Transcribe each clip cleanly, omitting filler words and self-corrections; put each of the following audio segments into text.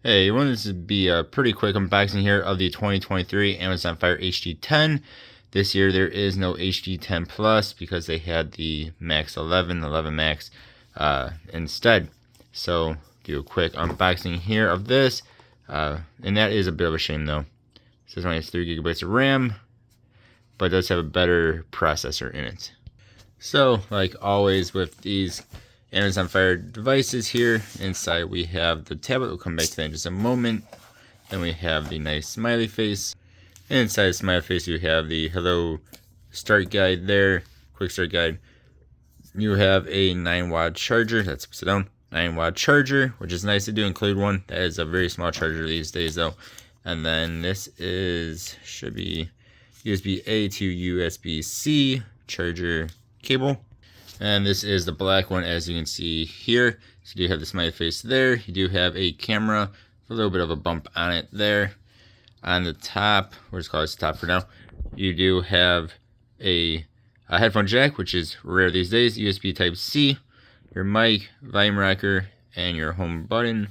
Hey everyone, this will be a pretty quick unboxing here of the 2023 Amazon Fire HD10. This year there is no HD10 Plus because they had the Max 11 Max instead. So do a quick unboxing here of this, and that is a bit of a shame though. It says only has 3 gigabytes of RAM, but it does have a better processor in it. So like always with these Amazon Fire devices here, inside we have the tablet. We'll come back to that in just a moment. Then we have the nice smiley face. And inside the smiley face you have the hello start guide there, quick start guide. You have a 9-watt charger. That's upside down. 9-watt charger, which is nice. They do include one. That is a very small charger these days though. And then this should be USB-A to USB-C charger cable. And this is the black one, as you can see here. So you do have the smiley face there. You do have a camera, a little bit of a bump on it there. On the top, we'll just call this the top for now, you do have a headphone jack, which is rare these days. USB Type-C, your mic, volume rocker, and your home button.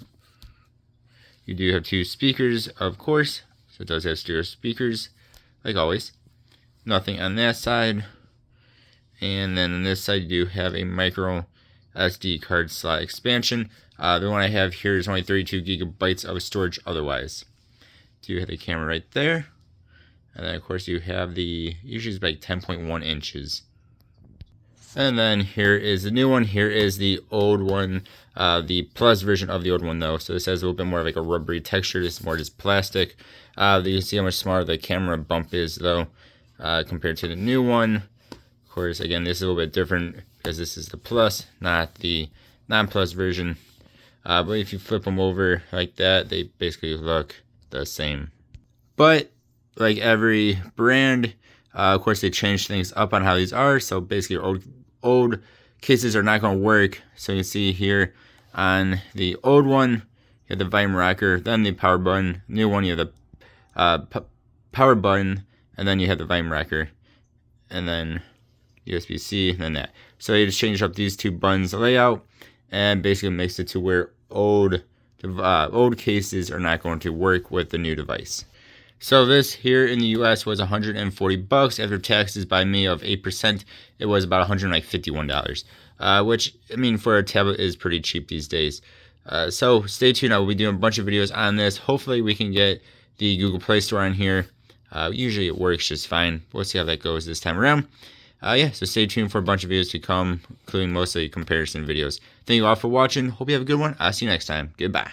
You do have 2 speakers, of course. So it does have stereo speakers, like always. Nothing on that side. And then on this side, you do have a micro SD card slot expansion. The one I have here is only 32 gigabytes of storage otherwise. So you have the camera right there. And then, of course, you have the, usually it's like 10.1 inches. And then here is the new one. Here is the old one, the Plus version of the old one, though. So this has a little bit more of like a rubbery texture. This is more just plastic. You can see how much smaller the camera bump is, though, compared to the new one. Of course, again, this is a little bit different because this is the Plus, not the non-Plus version. But if you flip them over like that, they basically look the same. But like every brand, of course, they change things up on how these are. So basically, old cases are not going to work. So you can see here on the old one, you have the volume rocker, then the power button. New one, you have the power button, and then you have the volume rocker, and then USB-C, and then that. So you just change up these 2 buttons layout, and basically makes it to where old cases are not going to work with the new device. So this here in the US was $140 after taxes by me of 8%. It was about $151, which, I mean, for a tablet is pretty cheap these days. So stay tuned. I will be doing a bunch of videos on this. Hopefully we can get the Google Play Store on here. Usually it works just fine. We'll see how that goes this time around. Yeah, so stay tuned for a bunch of videos to come, including mostly comparison videos. Thank you all for watching. Hope you have a good one. I'll see you next time. Goodbye.